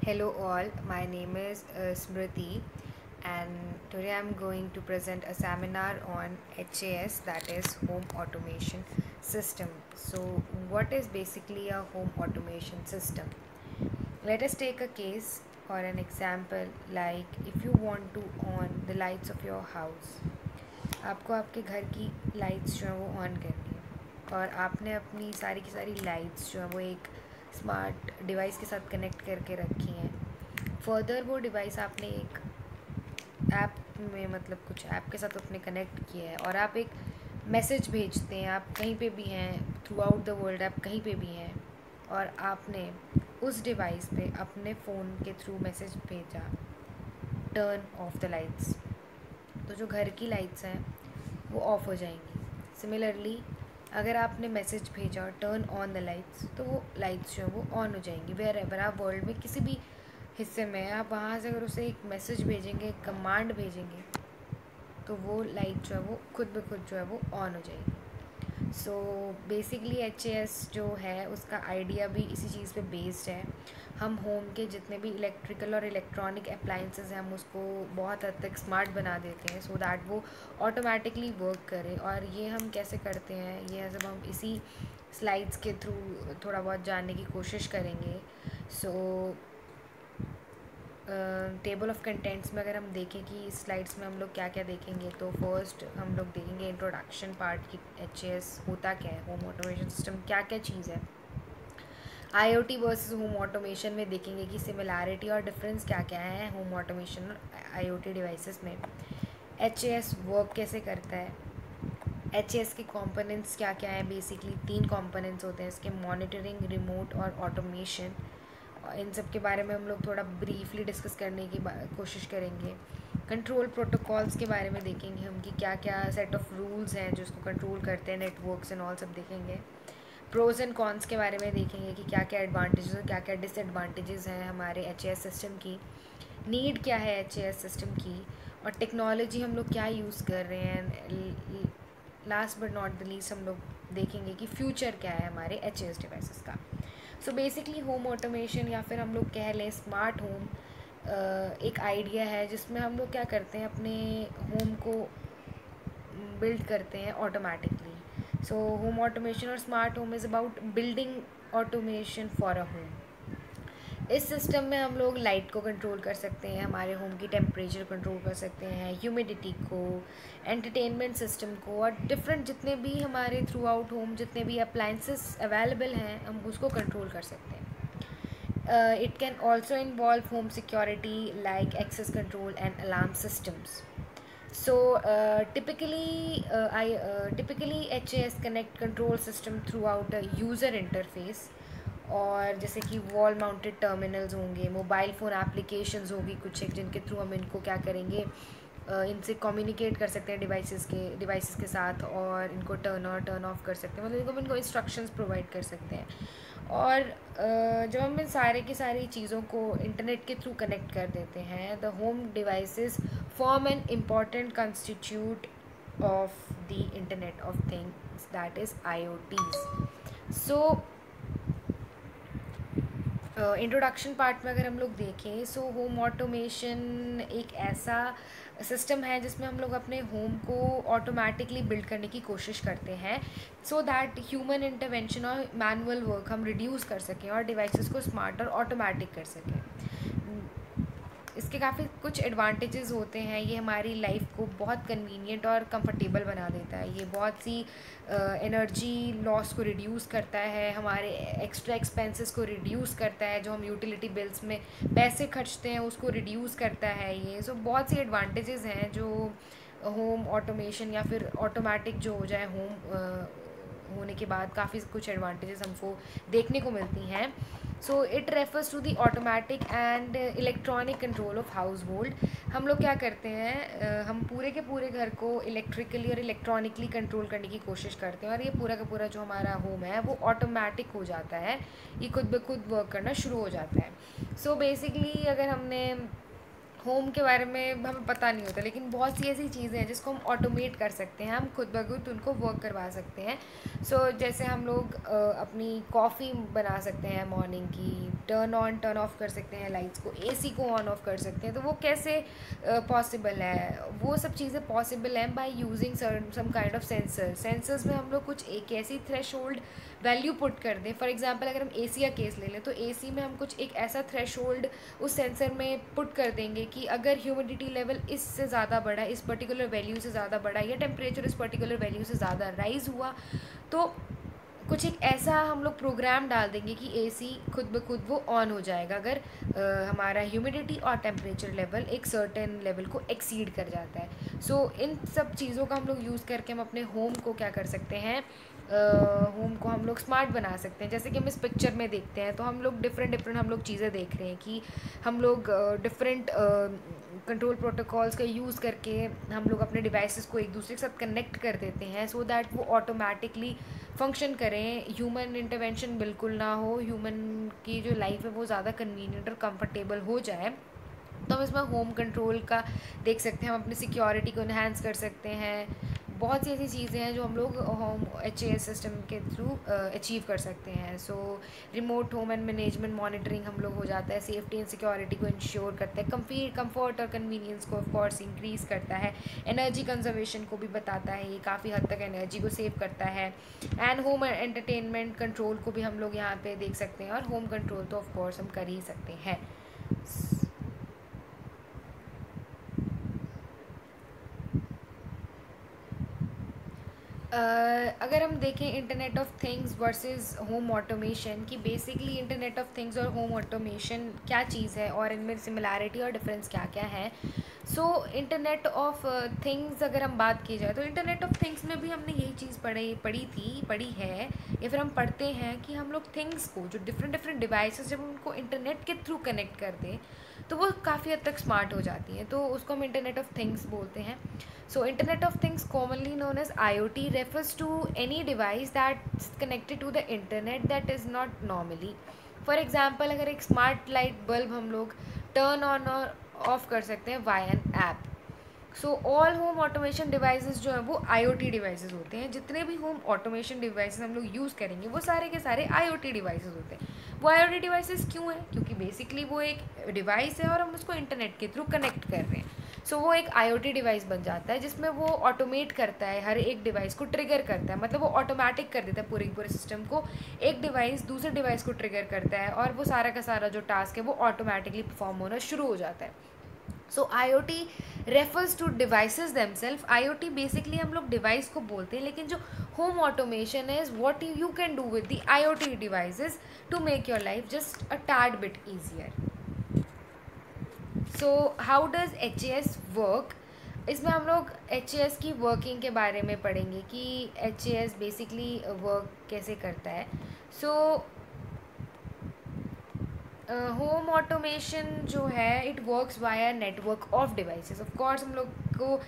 Hello all, my name is Smriti and today I'm going to present a seminar on HAS, that is Home Automation System. So what is basically a home automation system? Let us take a case or an example like if you want to on the lights of your house. आपको आपके घर की lights जो है वो on करनी है और आपने अपनी सारी की सारी लाइट्स जो है वो एक स्मार्ट डिवाइस के साथ कनेक्ट करके रखी हैं। फर्दर वो डिवाइस आपने एक ऐप में मतलब कुछ ऐप के साथ अपने कनेक्ट किया है और आप एक मैसेज भेजते हैं, आप कहीं पे भी हैं थ्रू आउट द वर्ल्ड, आप कहीं पे भी हैं और आपने उस डिवाइस पे अपने फ़ोन के थ्रू मैसेज भेजा, टर्न ऑफ द लाइट्स, तो जो घर की लाइट्स हैं वो ऑफ हो जाएंगी। सिमिलरली अगर आपने मैसेज भेजा टर्न ऑन द लाइट्स, तो वो लाइट्स जो है वो ऑन हो जाएंगी। वेयर एवर आप वर्ल्ड में किसी भी हिस्से में आप वहाँ से अगर उसे एक मैसेज भेजेंगे, एक कमांड भेजेंगे, तो वो लाइट जो है वो खुद ब खुद जो है वो ऑन हो जाएगी। सो बेसिकली HAS जो है उसका आइडिया भी इसी चीज़ पे बेस्ड है। हम होम के जितने भी इलेक्ट्रिकल और इलेक्ट्रॉनिक अप्लाइंसेस हैं हम उसको बहुत हद तक स्मार्ट बना देते हैं सो दैट वो ऑटोमेटिकली वर्क करे। और ये हम कैसे करते हैं, ये जब हम इसी स्लाइड्स के थ्रू थोड़ा बहुत जानने की कोशिश करेंगे। सो टेबल ऑफ कंटेंट्स में अगर हम देखें कि इस स्लाइड्स में हम लोग क्या क्या देखेंगे, तो फर्स्ट हम लोग देखेंगे इंट्रोडक्शन पार्ट की HAS होता क्या है, होम ऑटोमेशन सिस्टम क्या क्या चीज़ है। IoT वर्सेस होम ऑटोमेशन में देखेंगे कि सिमिलैरिटी और डिफरेंस क्या क्या है होम ऑटोमेशन और IoT डिवाइसेस में। HAS वर्क कैसे करता है, HAS के कंपोनेंट्स क्या क्या हैं। बेसिकली 3 कंपोनेंट्स होते हैं इसके, मॉनिटरिंग, रिमोट और ऑटोमेशन। इन सब के बारे में हम लोग थोड़ा ब्रीफली डिस्कस करने की कोशिश करेंगे। कंट्रोल प्रोटोकॉल्स के बारे में देखेंगे हम कि क्या क्या सेट ऑफ रूल्स हैं जो इसको कंट्रोल करते हैं, नेटवर्क्स एंड ऑल सब देखेंगे। प्रोज एंड कॉन्स के बारे में देखेंगे कि क्या क्या एडवांटेजेस और क्या क्या डिसएडवांटेजेस हैं हमारे HAS सिस्टम की, नीड क्या है HAS सिस्टम की, और टेक्नोलॉजी हम लोग क्या यूज़ कर रहे हैं। Last but not the least हम लोग देखेंगे कि फ्यूचर क्या है हमारे HAS डिवाइसेस का। सो बेसिकली होम ऑटोमेशन या फिर हम लोग कह लें स्मार्ट होम एक आइडिया है जिसमें हम लोग क्या करते हैं, अपने होम को बिल्ड करते हैं ऑटोमेटिकली। सो होम ऑटोमेशन और smart home is about building automation for a home. इस सिस्टम में हम लोग लाइट को कंट्रोल कर सकते हैं, हमारे होम की टेम्परेचर कंट्रोल कर सकते हैं, ह्यूमिडिटी को, एंटरटेनमेंट सिस्टम को, और डिफरेंट जितने भी हमारे थ्रू आउट होम जितने भी अप्लाइंसेस अवेलेबल हैं हम उसको कंट्रोल कर सकते हैं। It can also involve home security like access control and alarm systems. So typically HAS connect control system throughout a user interface, और जैसे कि वॉल माउंटेड टर्मिनल्स होंगे, मोबाइल फ़ोन एप्लीकेशंस होगी कुछ एक जिनके थ्रू हम इनको क्या करेंगे, इनसे कम्युनिकेट कर सकते हैं डिवाइसेस के साथ, और इनको टर्न और टर्न ऑफ कर सकते हैं, मतलब इनको इंस्ट्रक्शंस प्रोवाइड कर सकते हैं। और जब हम इन सारे की सारी चीज़ों को इंटरनेट के थ्रू कनेक्ट कर देते हैं, the home devices form an important constitute of the internet of things, that is IoTs। So introduction part में अगर हम लोग देखें, सो होम ऑटोमेशन एक ऐसा सिस्टम है जिसमें हम लोग अपने होम को ऑटोमेटिकली बिल्ड करने की कोशिश करते हैं सो दैट ह्यूमन इंटरवेंशन और मैनुअल वर्क हम रिड्यूस कर सकें और डिवाइसेस को स्मार्ट और ऑटोमेटिक कर सकें। इसके काफ़ी कुछ एडवांटेजेस होते हैं, ये हमारी लाइफ को बहुत कन्वीनियंट और कंफर्टेबल बना देता है, ये बहुत सी एनर्जी लॉस को रिड्यूस करता है, हमारे एक्स्ट्रा एक्सपेंसेस को रिड्यूस करता है, जो हम यूटिलिटी बिल्स में पैसे खर्चते हैं उसको रिड्यूस करता है ये। सो बहुत सी एडवांटेजेस हैं जो होम ऑटोमेशन या फिर ऑटोमेटिक जो हो जाए होम होने के बाद काफ़ी कुछ एडवांटेजेस हमको देखने को मिलती हैं। So it refers to the automatic and electronic control of household. हम लोग क्या करते हैं, हम पूरे के पूरे घर को इलेक्ट्रिकली और इलेक्ट्रॉनिकली कंट्रोल करने की कोशिश करते हैं और ये पूरा का पूरा जो हमारा होम है वो ऑटोमेटिक हो जाता है, ये खुद ब खुद वर्क करना शुरू हो जाता है। सो बेसिकली अगर हमने होम के बारे में हमें पता नहीं होता, लेकिन बहुत सी ऐसी चीज़ें हैं जिसको हम ऑटोमेट कर सकते हैं, हम खुद ब खुद उनको वर्क करवा सकते हैं। जैसे हम लोग अपनी कॉफ़ी बना सकते हैं मॉर्निंग की, टर्न ऑन टर्न ऑफ कर सकते हैं लाइट्स को, एसी को ऑन ऑफ कर सकते हैं। तो वो कैसे पॉसिबल है? वो सब चीज़ें पॉसिबल हैं by using some kind of sensors में हम लोग कुछ एक ऐसी थ्रेशोल्ड वैल्यू पुट कर दें। फॉर एग्जांपल अगर हम एसी का केस ले लें, तो एसी में हम कुछ एक ऐसा थ्रेशोल्ड उस सेंसर में पुट कर देंगे कि अगर ह्यूमिडिटी लेवल इससे ज़्यादा बढ़ा, इस पर्टिकुलर वैल्यू से ज़्यादा बढ़ा, या टेम्परेचर इस पर्टिकुलर वैल्यू से ज़्यादा राइज़ हुआ, तो कुछ एक ऐसा हम लोग प्रोग्राम डाल देंगे कि एसी खुद ब खुद वो ऑन हो जाएगा अगर हमारा ह्यूमिडिटी और टेम्परेचर लेवल एक सर्टेन लेवल को एक्सीड कर जाता है। इन सब चीज़ों का हम लोग यूज़ करके हम अपने होम को क्या कर सकते हैं, होम को हम लोग स्मार्ट बना सकते हैं। जैसे कि हम इस पिक्चर में देखते हैं, तो हम लोग डिफरेंट हम लोग चीज़ें देख रहे हैं कि हम लोग डिफरेंट कंट्रोल प्रोटोकॉल्स का यूज़ करके हम लोग अपने डिवाइसेस को एक दूसरे के साथ कनेक्ट कर देते हैं, सो दैट वो ऑटोमेटिकली फंक्शन करें, ह्यूमन इंटरवेंशन बिल्कुल ना हो, ह्यूमन की जो लाइफ है वो ज़्यादा कन्वीनियंट और कंफर्टेबल हो जाए। तो हम इसमें होम कंट्रोल का देख सकते हैं, हम अपनी सिक्योरिटी को इन्हांस कर सकते हैं। बहुत सी ऐसी चीज़ें हैं जो हम लोग होम HAS सिस्टम के थ्रू अचीव कर सकते हैं। Remote home and management monitoring हम लोग हो जाता है, सेफ्टी एंड सिक्योरिटी को इंश्योर करता है, कंफर्ट और कन्वीनियंस को ऑफ कोर्स इंक्रीज़ करता है, एनर्जी कंजर्वेशन को भी बताता है, ये काफ़ी हद तक एनर्जी को सेव करता है, एंड होम एंटरटेनमेंट कंट्रोल को भी हम लोग यहाँ पे देख सकते हैं। और होम कंट्रोल तो ऑफ कोर्स हम कर ही सकते हैं। अगर हम देखें internet of things versus home automation, कि बेसिकली इंटरनेट ऑफ थिंग्स और होम ऑटोमेशन क्या चीज़ है और इनमें सिमिलैरिटी और डिफरेंस क्या क्या है। इंटरनेट ऑफ थिंग्स अगर हम बात की जाए, तो इंटरनेट ऑफ थिंग्स में भी हमने यही चीज़ पढ़ी है, या फिर हम पढ़ते हैं कि हम लोग थिंग्स को, जो डिफरेंट डिवाइसेस, जब उनको इंटरनेट के थ्रू कनेक्ट कर दें तो वो काफ़ी हद तक स्मार्ट हो जाती हैं, तो उसको हम इंटरनेट ऑफ थिंग्स बोलते हैं। Internet of Things, commonly known as IoT, refers to any device that's connected to the internet that is not normally. For example, अगर एक स्मार्ट लाइट बल्ब हम लोग टर्न ऑन और ऑफ कर सकते हैं via an app. All home automation devices जो हैं वो IoT डिवाइसेस होते हैं। जितने भी होम ऑटोमेशन डिवाइसेस हम लोग यूज़ करेंगे वो सारे के सारे IoT डिवाइसेस होते हैं। वो IoT डिवाइसेस क्यों हैं? क्योंकि बेसिकली वो एक डिवाइस है और हम उसको इंटरनेट के थ्रू कनेक्ट कर रहे हैं। वो एक IoT डिवाइस बन जाता है, जिसमें वो ऑटोमेट करता है, हर एक डिवाइस को ट्रिगर करता है, मतलब वो ऑटोमेटिक कर देता है पूरे सिस्टम को। एक डिवाइस दूसरे डिवाइस को ट्रिगर करता है और वो सारा का सारा जो टास्क है वो ऑटोमेटिकली परफॉर्म होना शुरू हो जाता है। IoT refers to devices themselves. IoT basically हम लोग डिवाइस को बोलते हैं, लेकिन जो होम ऑटोमेशन है what you can do with the IoT devices to make your life just a tad bit easier. How does HAS work? इसमें हम लोग HAS की वर्किंग के बारे में पढ़ेंगे कि HAS बेसिकली वर्क कैसे करता है। होम ऑटोमेशन जो है it works via network of devices. Of course हम लोग को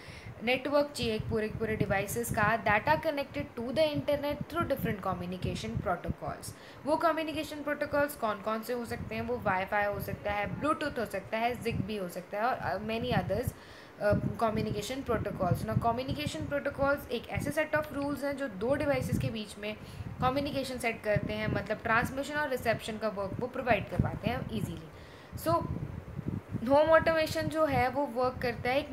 नेटवर्क चाहिए पूरे डिवाइसेस का, that are connected to the internet through different communication protocols. वो कम्युनिकेशन प्रोटोकॉल्स कौन कौन से हो सकते हैं? वो वाईफाई हो सकता है, ब्लूटूथ हो सकता है, ZigBee हो सकता है, और many others communication protocols. Communication protocols एक ऐसे सेट ऑफ रूल्स हैं जो दो डिवाइसेस के बीच में कम्युनिकेशन सेट करते हैं, मतलब ट्रांसमिशन और रिसेप्शन का वर्क वो प्रोवाइड करवाते हैं ईजीली। होम ऑटोमेशन जो है वो वर्क करता है एक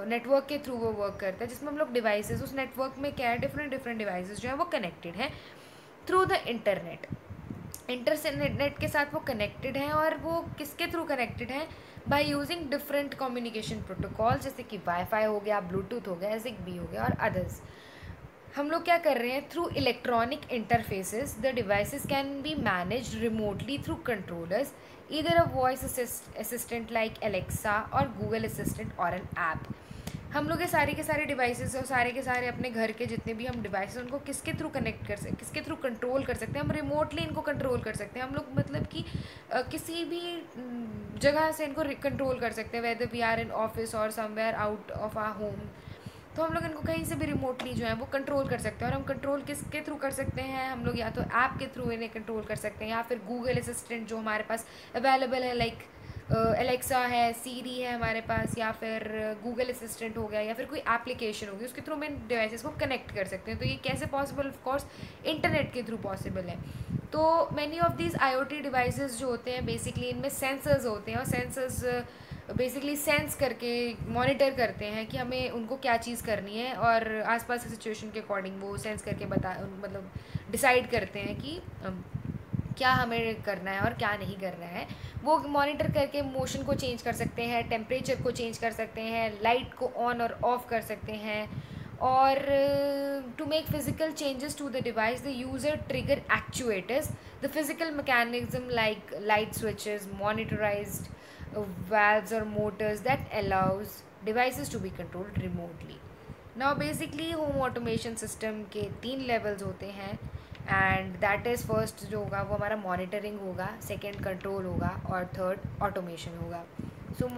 नेटवर्क के थ्रू वो वर्क करता है, जिसमें हम लोग डिवाइसेस, उस नेटवर्क में क्या है, डिफरेंट डिवाइसेस जो हैं वो कनेक्टेड हैं थ्रू द इंटरनेट के साथ वो कनेक्टेड हैं। और वो किसके थ्रू कनेक्टेड हैं? By using different communication protocol, जैसे कि वाईफाई हो गया, ब्लूटूथ हो गया, ZigBee हो गया और अदर्स। हम लोग क्या कर रहे हैं? Through electronic interfaces the devices can be managed remotely through controllers, either a voice assistant like Alexa और गूगल असिस्टेंट और एन ऐप। हम लोग ये सारे के सारे डिवाइसेस और सारे के सारे अपने घर के जितने भी हम डिवाइसेस उनको किसके थ्रू कनेक्ट कर सकते, किसके थ्रू कंट्रोल कर सकते हैं? हम रिमोटली इनको कंट्रोल कर सकते हैं। हम लोग मतलब कि किसी भी जगह से इनको कंट्रोल कर सकते हैं, whether we are in office और somewhere out of our home. तो हम लोग इनको कहीं से भी रिमोटली जो है वो कंट्रोल कर सकते हैं। और हम कंट्रोल किसके थ्रू कर सकते हैं? हम लोग या तो ऐप के थ्रू इन्हें कंट्रोल कर सकते हैं, या फिर गूगल असिस्टेंट जो हमारे पास अवेलेबल है, लाइक एलेक्सा है, सीरी है हमारे पास, या फिर गूगल असिस्टेंट हो गया, या फिर कोई एप्लीकेशन होगी, उसके थ्रू हम इन डिवाइसेस को कनेक्ट कर सकते हैं। तो ये कैसे पॉसिबल? ऑफ कोर्स इंटरनेट के थ्रू पॉसिबल है। तो many of these IoT devices जो होते हैं बेसिकली इनमें सेंसर्स होते हैं, और सेंसर्स बेसिकली सेंस करके मॉनिटर करते हैं कि हमें उनको क्या चीज़ करनी है, और आसपास की सिचुएशन के अकॉर्डिंग वो सेंस करके मतलब डिसाइड करते हैं कि क्या हमें करना है और क्या नहीं करना है। वो मॉनिटर करके मोशन को चेंज कर सकते हैं, टेम्परेचर को चेंज कर सकते हैं, लाइट को ऑन और ऑफ कर सकते हैं, और to make physical changes to the device the user trigger actuators the physical mechanism like light switches, monitorized valves or motors that allows devices to be controlled remotely. Now basically home automation system के 3 levels होते हैं, and that is first जो होगा वो हमारा monitoring होगा, second control होगा, और थर्ड ऑटोमेशन होगा. सो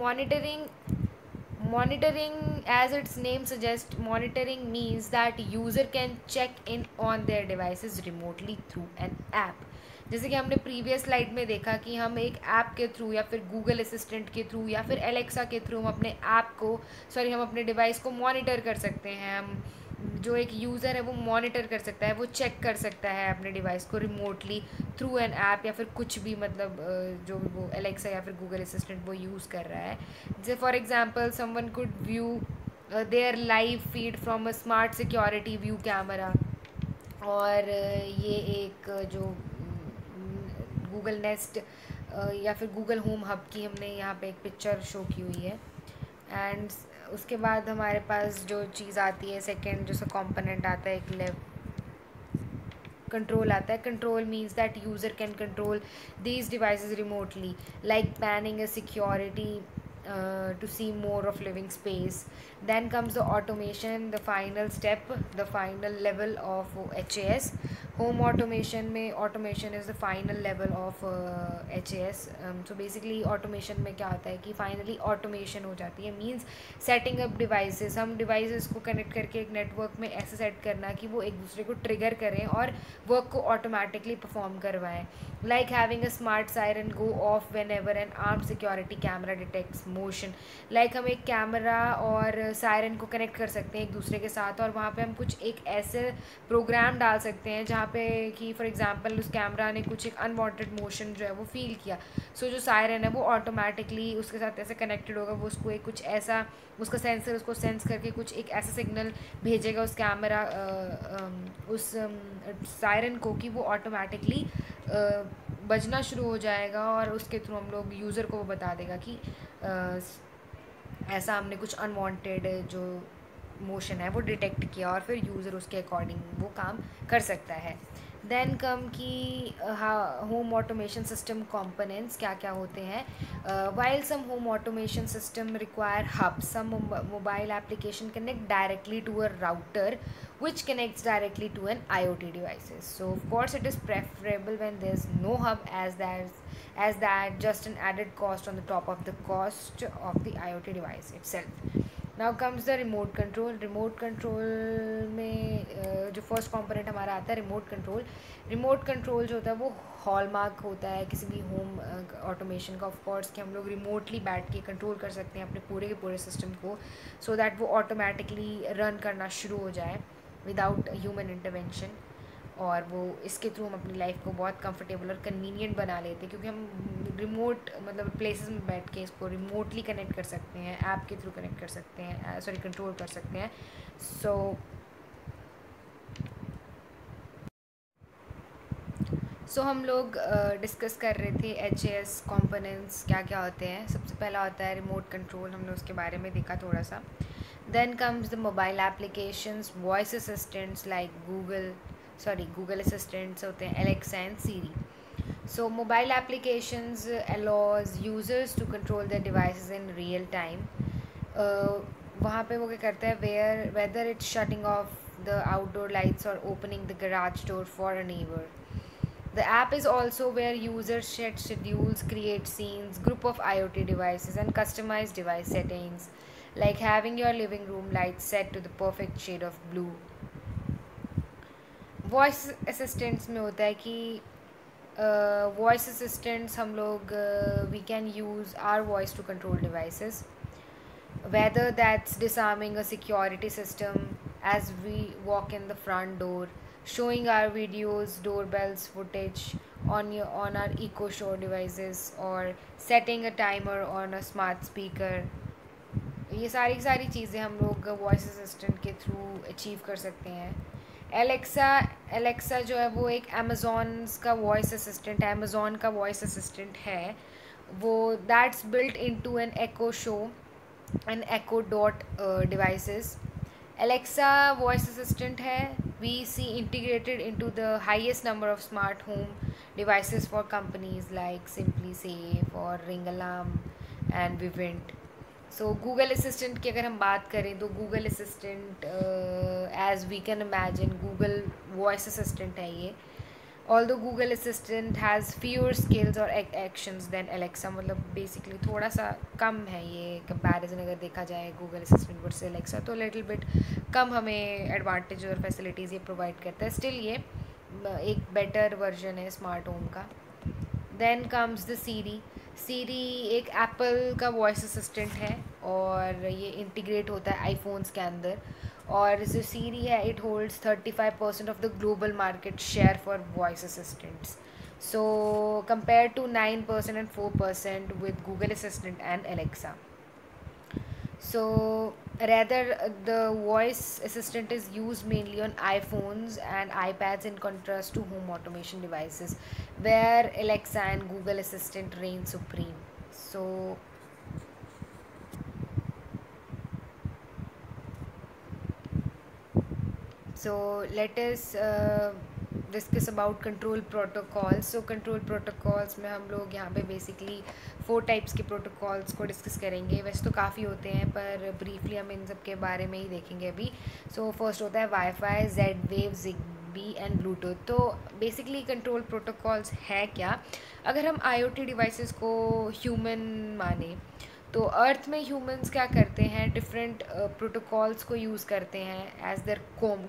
monitoring as its name suggests, monitoring means that user can check in on their devices remotely through an app. जैसे कि हमने प्रीवियस स्लाइड में देखा कि हम एक ऐप के थ्रू, या फिर गूगल असिस्टेंट के थ्रू, या फिर एलेक्सा के थ्रू हम अपने ऐप को हम अपने डिवाइस को मॉनिटर कर सकते हैं. हम जो एक यूज़र है वो मॉनिटर कर सकता है, वो चेक कर सकता है अपने डिवाइस को रिमोटली थ्रू एन ऐप, या फिर कुछ भी मतलब जो वो एलेक्सा या फिर गूगल असिस्टेंट वो यूज़ कर रहा है. जैसे for example someone could view their live feed from a smart security view camera, और ये एक जो गूगल नेस्ट या फिर गूगल होम हब की हमने यहाँ पे एक पिक्चर शो की हुई है. एंड उसके बाद हमारे पास जो चीज़ आती है सेकेंड जो कंपोनेंट आता है, एक कंट्रोल आता है. Control means that user can control these devices remotely, like panning a security to see more of living space. Then comes the automation, the final step, the final level of HAS. Home automation में automation is the final level of HAS. So basically automation में क्या होता है कि finally automation हो जाती है, means setting up devices. हम devices को connect करके एक network में ऐसे set करना कि वो एक दूसरे को trigger करें और work को automatically perform करवाएं. Like having a smart siren go off whenever an armed security camera detects motion. Like हम एक कैमरा और सायरन को कनेक्ट कर सकते हैं एक दूसरे के साथ, और वहाँ पे हम कुछ एक ऐसे प्रोग्राम डाल सकते हैं जहाँ पे कि फॉर एग्जांपल उस कैमरा ने कुछ एक अनवांटेड मोशन जो है वो फील किया, सो जो सायरन है वो ऑटोमेटिकली उसके साथ ऐसे कनेक्टेड होगा, वो उसको एक कुछ ऐसा उसका सेंसर उसको सेंस करके कुछ एक ऐसा सिग्नल भेजेगा उस कैमरा उस सायरन को कि वो ऑटोमेटिकली बजना शुरू हो जाएगा, और उसके थ्रू हम लोग यूज़र को वो बता देगा कि ऐसा हमने कुछ अनवांटेड जो मोशन है वो डिटेक्ट किया, और फिर यूज़र उसके अकॉर्डिंग वो काम कर सकता है. देन कम की होम ऑटोमेशन सिस्टम कंपोनेंट्स क्या क्या होते हैं. While some home automation system require hub, some mobile application connect directly to a router which connects directly to an IoT devices. So of course it is preferable when there is no hub, as that just an added cost on the top of the cost of the IoT device itself. Now comes the remote control. Remote control में जो first component हमारा आता है remote control. Remote control जो होता है वो hallmark होता है किसी भी होम ऑटोमेशन का, ऑफ कोर्स कि हम लोग रिमोटली बैठ के कंट्रोल कर सकते हैं अपने पूरे के पूरे सिस्टम को, सो दैट वो ऑटोमेटिकली रन करना शुरू हो जाए विदाउट ह्यूमन इंटरवेंशन, और वो इसके थ्रू हम अपनी लाइफ को बहुत कंफर्टेबल और कन्वीनियंट बना लेते हैं, क्योंकि हम रिमोट मतलब प्लेसेस में बैठ के इसको रिमोटली कनेक्ट कर सकते हैं, ऐप के थ्रू कनेक्ट कर सकते हैं, कंट्रोल कर सकते हैं. सो हम लोग डिस्कस कर रहे थे HAS कंपोनेंट्स क्या क्या होते हैं. सबसे पहला होता है रिमोट कंट्रोल, हमने उसके बारे में देखा थोड़ा सा. Then comes the mobile applications, voice assistants like Google assistants होते हैं Alexa and Siri. So mobile applications allows users to control their devices in real time. वहाँ पे वो क्या करता है whether it's shutting off the outdoor lights or opening the garage door for a neighbor. The app is also where users set schedules, create scenes, group of IoT devices, and customize device settings, like having your living room lights set to the perfect shade of blue. Voice assistants में होता है कि voice assistants हम लोग we can use our voice to control devices, whether that's disarming a security system as we walk in the front door, showing our videos, doorbells footage on our Echo Show devices, or setting a timer on a smart speaker. ये सारी सारी चीज़ें हम लोग voice assistant के through achieve कर सकते हैं. एलेक्सा एलेक्सा जो है वो एक अमेज़ॉन्स का वॉइस असिस्टेंट है, अमेज़ॉन का वॉइस असिस्टेंट है वो. That's built into an Echo Show and Echo Dot devices. Alexa voice assistant है. We see integrated into the highest number of smart home devices for companies like Simply Safe or Ring Alarm and Vivint. So Google assistant की अगर हम बात करें तो Google assistant as we can imagine Google voice assistant है ये. Although Google assistant has fewer skills और actions then Alexa, मतलब बेसिकली थोड़ा सा कम है ये कंपैरिजन अगर देखा जाए गूगल असिस्टेंट वर्सेस एलेक्सा, तो लिटिल बिट कम हमें एडवांटेज और फैसिलिटीज़ ये प्रोवाइड करता है. स्टिल ये एक बेटर वर्जन है स्मार्ट होम का. देन कम्स द सीरी. सीरी एक एप्पल का वॉइस असिस्टेंट है और ये इंटीग्रेट होता है आईफोन्स के अंदर. और जो सीरी है it holds 35% of the global market share for voice assistants. So compare to 9% and 4% with Google Assistant and Alexa. So rather the voice assistant is used mainly on iPhones and iPads in contrast to home automation devices where Alexa and Google Assistant reign supreme. So let us discuss about control protocols. So control protocols में हम लोग यहाँ पे basically 4 types के protocols को discuss करेंगे. वैसे तो काफ़ी होते हैं पर ब्रीफली हम इन सब के बारे में ही देखेंगे अभी. सो फर्स्ट होता है wifi, Z wave, Zigbee and Bluetooth. तो बेसिकली कंट्रोल प्रोटोकॉल्स है क्या? अगर हम IoT डिवाइसेस को ह्यूमन माने तो अर्थ में ह्यूमंस क्या करते हैं, डिफरेंट प्रोटोकॉल्स को यूज़ करते हैं एज देयर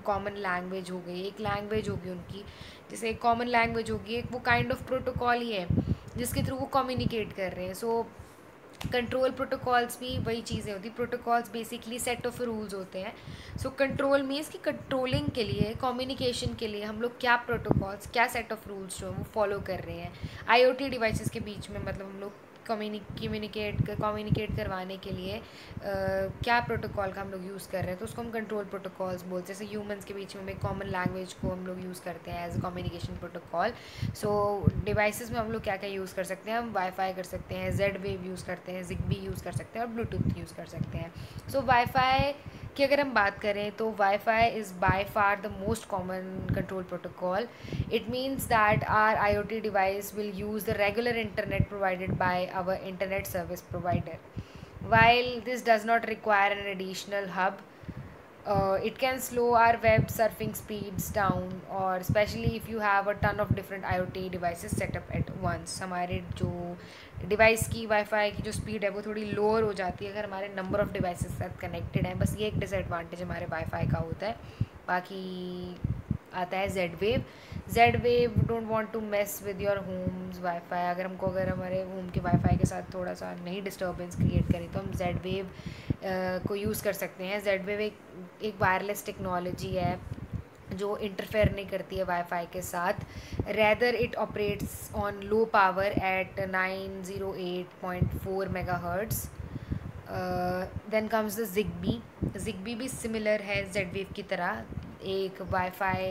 कॉमन लैंग्वेज हो गई. एक लैंग्वेज होगी उनकी, जैसे एक कॉमन लैंग्वेज होगी, एक वो काइंड ऑफ प्रोटोकॉल ही है जिसके थ्रू वो कम्युनिकेट कर रहे हैं. सो कंट्रोल प्रोटोकॉल्स भी वही चीज़ें होती. Protocols basically set of rules होते हैं. सो कंट्रोल मीन्स कि कंट्रोलिंग के लिए, कम्युनिकेशन के लिए हम लोग क्या प्रोटोकॉल्स, क्या सेट ऑफ रूल्स जो है वो फॉलो कर रहे हैं IoT डिवाइसेस के बीच में. मतलब हम लोग कम्युनिकेट करवाने के लिए क्या प्रोटोकॉल का हम लोग यूज़ कर रहे हैं तो उसको हम कंट्रोल प्रोटोकॉल्स बोलते हैं. जैसे ह्यूमंस के बीच में कॉमन लैंग्वेज को हम लोग यूज़ करते हैं as a communication protocol. So devices में हम लोग क्या क्या यूज़ कर सकते हैं, हम वाईफाई कर सकते हैं, जेड वेव यूज़ करते हैं, जिगबी यूज़ कर सकते हैं और ब्लूटूथ यूज़ कर सकते हैं. सो वाईफाई की अगर हम बात करें तो WiFi is by far the most common control protocol. It means that are IoT device will use the regular internet provided by our internet service provider. While this does not require an additional hub, it can slow our web surfing speeds down, or especially if you have a ton of different IoT devices set up at once. हमारे जो device की wifi की जो speed है वो थोड़ी lower हो जाती है अगर हमारे नंबर ऑफ़ डिवाइसेस साथ कनेक्टेड हैं. बस ये एक डिसएडवांटेज हमारे वाईफाई का होता है. बाकी आता है Z wave. Z wave don't want to mess with your home's WiFi. अगर हमारे होम के वाईफाई के साथ थोड़ा सा नहीं डिस्टर्बेंस क्रिएट करें तो हम जेड वेव को यूज़ कर सकते हैं. जेड वेव एक वायरलेस टेक्नोलॉजी है जो इंटरफेयर नहीं करती है वाईफाई के साथ. Rather it operates on low power at 908.4 megahertz. Then comes the Zigbee. Zigbee भी सिमिलर है जेड वेव की तरह. एक वाईफाई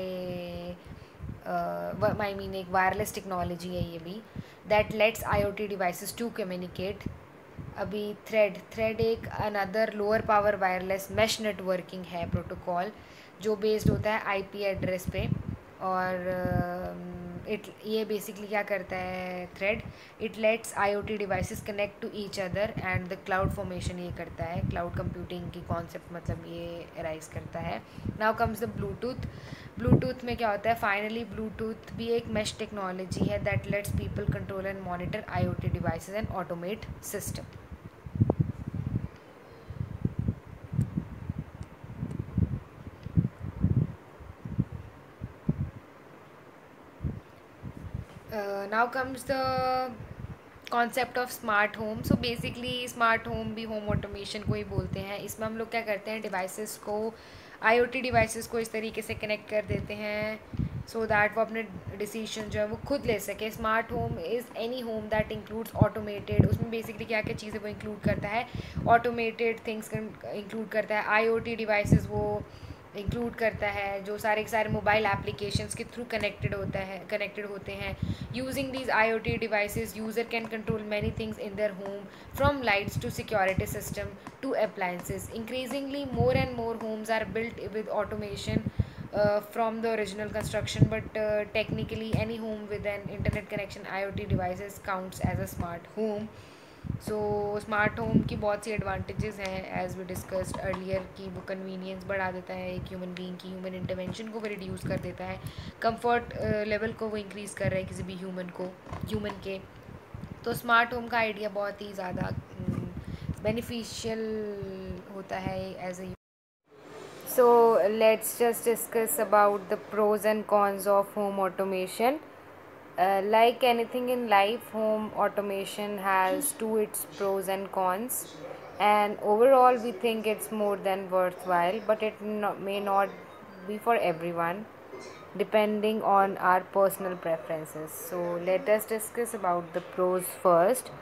एक वायरलेस टेक्नोलॉजी है ये भी. That lets IoT devices to communicate. अभी थ्रेड एक another lower power wireless mesh networking है प्रोटोकॉल जो बेस्ड होता है IP एड्रेस पे. और ये बेसिकली क्या करता है thread, it lets IoT devices connect to each other and the cloud formation ये करता है. क्लाउड कंप्यूटिंग की कॉन्सेप्ट मतलब ये अराइज करता है. Now comes the Bluetooth. Bluetooth में क्या होता है, फाइनली ब्लूटूथ भी एक मैश टेक्नोलॉजी है that let's people control and monitor IoT devices and automate system. Now comes the concept of smart home. So basically smart home भी home automation को ही बोलते हैं. इसमें हम लोग क्या करते हैं, डिवाइसेस को, आईओटी डिवाइसेस को इस तरीके से कनेक्ट कर देते हैं सो दैट वो अपने डिसीजन जो है वो खुद ले सके. Smart home is any home that includes automated. उसमें बेसिकली क्या क्या चीज़ें वो इंक्लूड करता है, ऑटोमेटेड थिंग्स इंक्लूड करता है. आईओटी डिवाइसेस वो इंक्लूड करता है जो सारे के सारे मोबाइल एप्लीकेशंस के थ्रू कनेक्टेड होते हैं. Using these IoT devices, user can control many things in their home, from lights to security system to appliances. Increasingly, more and more homes are built with automation from the original construction, but technically any home with an internet connection IoT devices counts as a smart home. So smart home की बहुत सी advantages हैं as we discussed earlier कि वो convenience बढ़ा देता है एक human being की, ह्यूमन इंटरवेंशन को भी रिड्यूस कर देता है, कंफर्ट लेवल को वो इंक्रीज़ कर रहा है किसी भी ह्यूमन के. तो स्मार्ट होम का आइडिया बहुत ही ज़्यादा बेनिफिशियल होता है as a. So let's just discuss about the pros and cons of home automation. Like anything in life, home automation has to its pros and cons, and overall we think it's more than worthwhile, but may not be for everyone, depending on our personal preferences. So let us discuss about the pros first.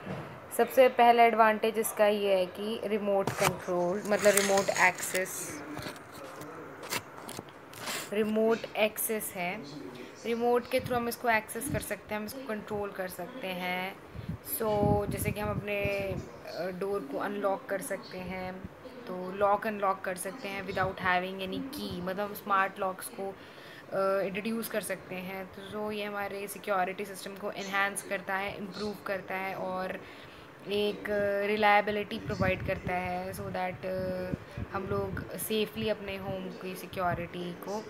सबसे पहला advantage इसका ये है कि remote control, मतलब remote access है. Remote के through हम इसको एक्सेस कर सकते हैं, हम इसको कंट्रोल कर सकते हैं. जैसे कि हम अपने डोर को अनलॉक कर सकते हैं, तो लॉक अनलॉक कर सकते हैं विदाउट हैविंग एनी की, मतलब हम स्मार्ट लॉक्स को इंट्रोड्यूस कर सकते हैं. तो ये हमारे सिक्योरिटी सिस्टम को इन्हांस करता है, इम्प्रूव करता है और एक रिलायबिलिटी प्रोवाइड करता है सो दैट हम लोग सेफली अपने होम की सिक्योरिटी को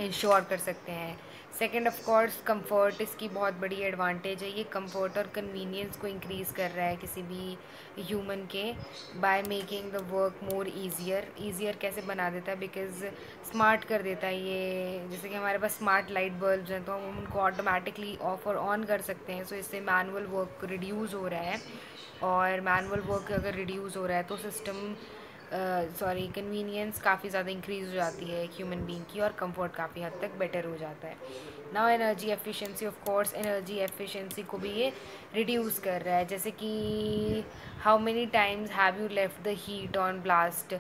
इंश्योर कर सकते हैं. सेकंड ऑफ कोर्स कंफर्ट इसकी बहुत बड़ी एडवांटेज है. ये कंफर्ट और कन्वीनियंस को इंक्रीज़ कर रहा है किसी भी ह्यूमन के, by making the work more easier कैसे बना देता है, बिकॉज स्मार्ट कर देता है ये. जैसे कि हमारे पास स्मार्ट लाइट बल्ब हैं तो हम उनको ऑटोमेटिकली ऑफ और ऑन कर सकते हैं. सो इससे मैनुअल वर्क रिड्यूस हो रहा है, और मैनुअल वर्क अगर रिड्यूस हो रहा है तो कन्वीनियंस काफ़ी ज़्यादा इंक्रीज़ हो जाती है एक ह्यूमन बीइंग की, और कंफर्ट काफ़ी हद तक बेटर हो जाता है. Now energy efficiency, of course energy efficiency को भी ये रिड्यूस कर रहा है. जैसे कि how many times have you left the heat on blast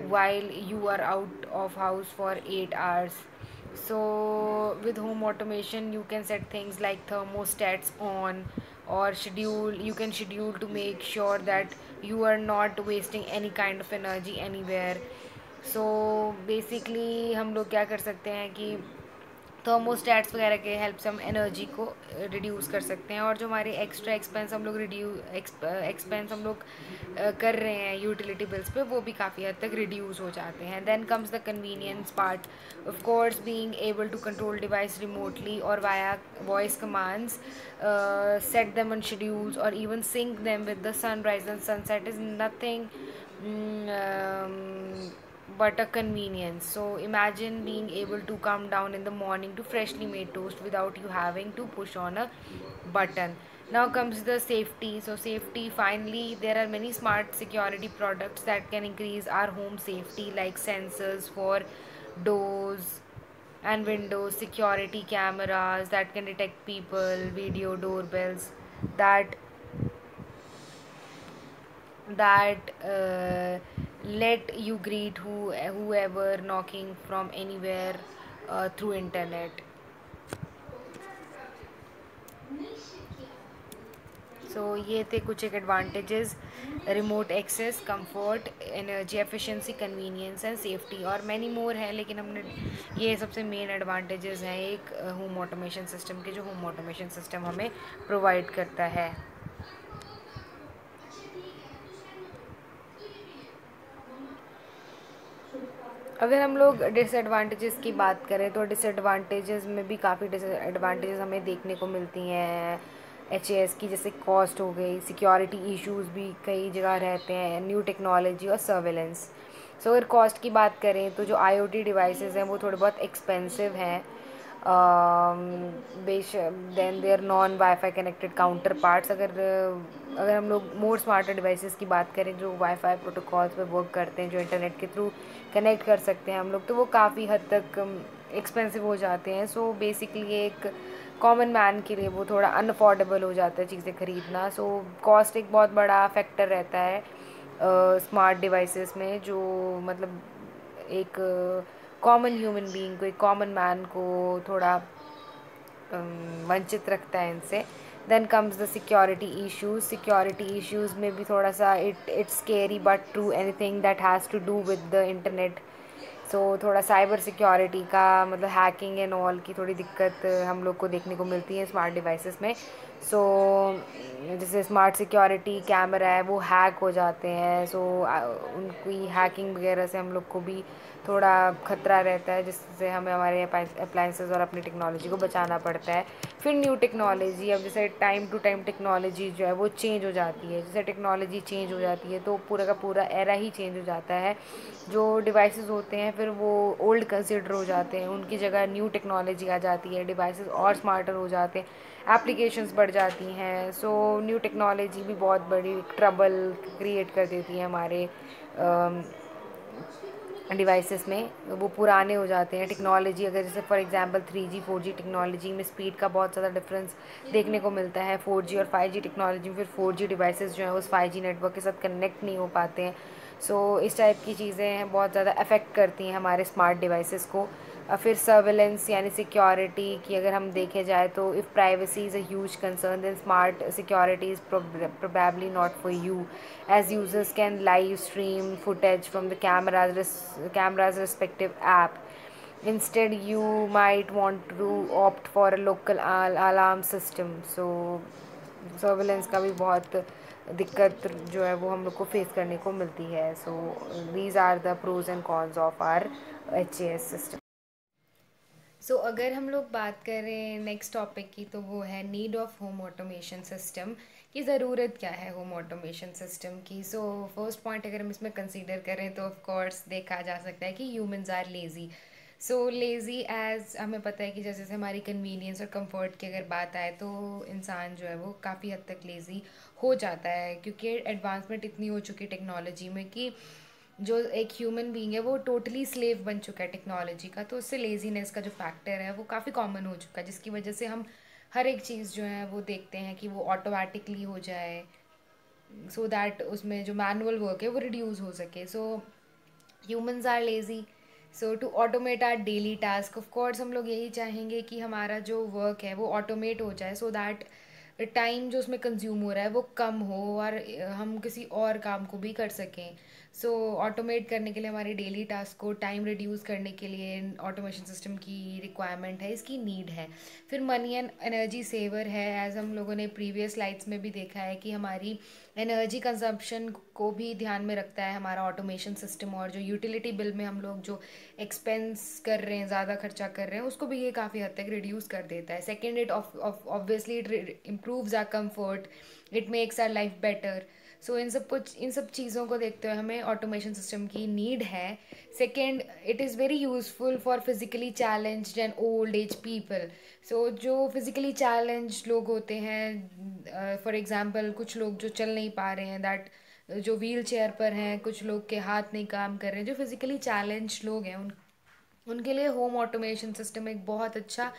while you are out of house for 8 hours. So with home automation you can set things like thermostats on, or you can schedule to make sure that you are not wasting any kind of energy anywhere. So basically हम लोग क्या कर सकते हैं कि thermostats वगैरह के help से हम एनर्जी को रिड्यूस कर सकते हैं, और जो हमारे एक्स्ट्रा एक्सपेंस हम लोग कर रहे हैं यूटिलिटी बिल्स पे, वो भी काफ़ी हद तक रिड्यूस हो जाते हैं. Then comes the convenience part. Of course being able to control device remotely और via voice commands, set them on schedules or even sync them with the sunrise and sunset is nothing but a convenience. So imagine being able to come down in the morning to freshly made toast without you having to push on a button. Now comes the safety. So safety, finally there are many smart security products that can increase our home safety, like sensors for doors and windows, security cameras that can detect people, video doorbells that let you greet whoever knocking from anywhere through internet. So ये थे कुछ एक advantages, remote access, comfort, energy efficiency, convenience and safety, और many more है, लेकिन हमने ये सबसे मेन एडवांटेजेस हैं एक होम ऑटोमेशन सिस्टम के, जो होम ऑटोमेशन सिस्टम हमें प्रोवाइड करता है. अगर हम लोग डिसएडवांटेजेस की बात करें तो डिसएडवांटेजेस में भी काफ़ी डिसएडवांटेजेस हमें देखने को मिलती हैं HAS की, जैसे कॉस्ट हो गई, सिक्योरिटी इश्यूज भी कई जगह रहते हैं, न्यू टेक्नोलॉजी और सर्वेलेंस. सो अगर कॉस्ट की बात करें तो जो IoT डिवाइसेस हैं वो थोड़े बहुत एक्सपेंसिव हैं, बेश then there non wifi connected counterparts. अगर हम लोग मोर स्मार्टर डिवाइसेस की बात करें जो वाईफाई प्रोटोकॉल्स पे वर्क करते हैं, जो इंटरनेट के थ्रू कनेक्ट कर सकते हैं हम लोग, तो वो काफ़ी हद तक एक्सपेंसिव हो जाते हैं। सो बेसिकली एक कॉमन मैन के लिए वो थोड़ा अनअफोर्डेबल हो जाता है चीज़ें ख़रीदना। सो कॉस्ट एक बहुत बड़ा फैक्टर रहता है स्मार्ट डिवाइसेस में, जो मतलब एक कॉमन ह्यूमन बीइंग को, एक कॉमन मैन को थोड़ा वंचित रखता है इनसे। Then comes the security issues. Security issues में भी थोड़ा सा it's scary but true anything that has to do with the internet. So थोड़ा साइबर सिक्योरिटी का मतलब हैकिंग एंड ऑल की थोड़ी दिक्कत हम लोग को देखने को मिलती है स्मार्ट डिवाइसेस में। सो जैसे स्मार्ट सिक्योरिटी कैमरा है वो हैक हो जाते हैं। सो उनकी हैकिंग वगैरह से हम लोग को भी थोड़ा खतरा रहता है, जिससे हमें हमारे अप्लाइंसेस और अपनी टेक्नोलॉजी को बचाना पड़ता है। फिर न्यू टेक्नोलॉजी, अब जैसे टाइम टू टाइम टेक्नोलॉजी जो है वो चेंज हो जाती है। जैसे टेक्नोलॉजी चेंज हो जाती है तो पूरा का पूरा एरा ही चेंज हो जाता है। जो डिवाइसेस होते हैं फिर वो ओल्ड कंसिडर हो जाते हैं, उनकी जगह न्यू टेक्नोलॉजी आ जाती है, डिवाइसेस और स्मार्टर हो जाते हैं, एप्लीकेशंस बढ़ जाती हैं। सो न्यू टेक्नोलॉजी भी बहुत बड़ी ट्रबल क्रिएट कर देती है हमारे डिवाइसेस में। वो पुराने हो जाते हैं। टेक्नोलॉजी अगर जैसे for example 3G 4G technology में स्पीड का बहुत ज़्यादा डिफरेंस देखने को मिलता है। 4G और 5G टेक्नोलॉजी में फिर 4G डिवाइसेस जो हैं उस 5G नेटवर्क के साथ कनेक्ट नहीं हो पाते हैं। सो इस टाइप की चीज़ें बहुत ज़्यादा अफेक्ट करती हैं हमारे स्मार्ट डिवाइसेस को। फिर सर्विलेंस यानी सिक्योरिटी की अगर हम देखे जाए तो if privacy is a huge concern then smart security is probably not for you, as users can live stream footage from the camera's respective app. Instead you might want to opt for a local alarm system. So surveillance का भी बहुत दिक्कत जो है वो हम लोग को फेस करने को मिलती है। So these are the pros and cons of our HAS system. So अगर हम लोग बात करें नेक्स्ट टॉपिक की, तो वो है need of home automation system, की ज़रूरत क्या है होम ऑटोमेशन सिस्टम की। सो फर्स्ट पॉइंट अगर हम इसमें कंसीडर करें तो ऑफ कोर्स देखा जा सकता है कि humans are lazy. So lazy as हमें पता है कि जैसे जैसे हमारी कन्वीनियंस और कंफर्ट की अगर बात आए तो इंसान जो है वो काफ़ी हद तक लेज़ी हो जाता है, क्योंकि एडवांसमेंट इतनी हो चुकी है टेक्नोलॉजी में कि जो एक ह्यूमन बीइंग है वो टोटली स्लेव बन चुका है टेक्नोलॉजी का। तो उससे लेजीनेस का जो फैक्टर है वो काफ़ी कॉमन हो चुका है, जिसकी वजह से हम हर एक चीज़ जो है वो देखते हैं कि वो ऑटोमेटिकली हो जाए, सो दैट उसमें जो मैनुअल वर्क है वो रिड्यूस हो सके। So humans are lazy, so to automate our daily task, of course हम लोग यही चाहेंगे कि हमारा जो वर्क है वो ऑटोमेट हो जाए, सो दैट टाइम जो उसमें कंज्यूम हो रहा है वो कम हो और हम किसी और काम को भी कर सकें। सो ऑटोमेट करने के लिए हमारे डेली टास्क को टाइम रिड्यूस करने के लिए ऑटोमेशन सिस्टम की रिक्वायरमेंट है, इसकी नीड है। फिर मनी एंड एनर्जी सेवर है, एज हम लोगों ने प्रीवियस स्लाइड्स में भी देखा है कि हमारी एनर्जी कंजम्पशन को भी ध्यान में रखता है हमारा ऑटोमेशन सिस्टम, और जो यूटिलिटी बिल में हम लोग जो एक्सपेंस कर रहे हैं, ज़्यादा खर्चा कर रहे हैं, उसको भी ये काफ़ी हद तक रिड्यूस कर देता है। Second, it obviously it improves our comfort, it makes our life better. So इन सब चीज़ों को देखते हुए हमें ऑटोमेशन सिस्टम की नीड है। Second, it is very useful for physically challenged and old age people. So जो फिजिकली चैलेंज लोग होते हैं, फॉर एग्जांपल कुछ लोग जो चल नहीं पा रहे हैं, दैट जो व्हील चेयर पर हैं, कुछ लोग के हाथ नहीं काम कर रहे हैं, जो फिजिकली चैलेंज लोग हैं उनके लिए होम ऑटोमेशन सिस्टम एक बहुत अच्छा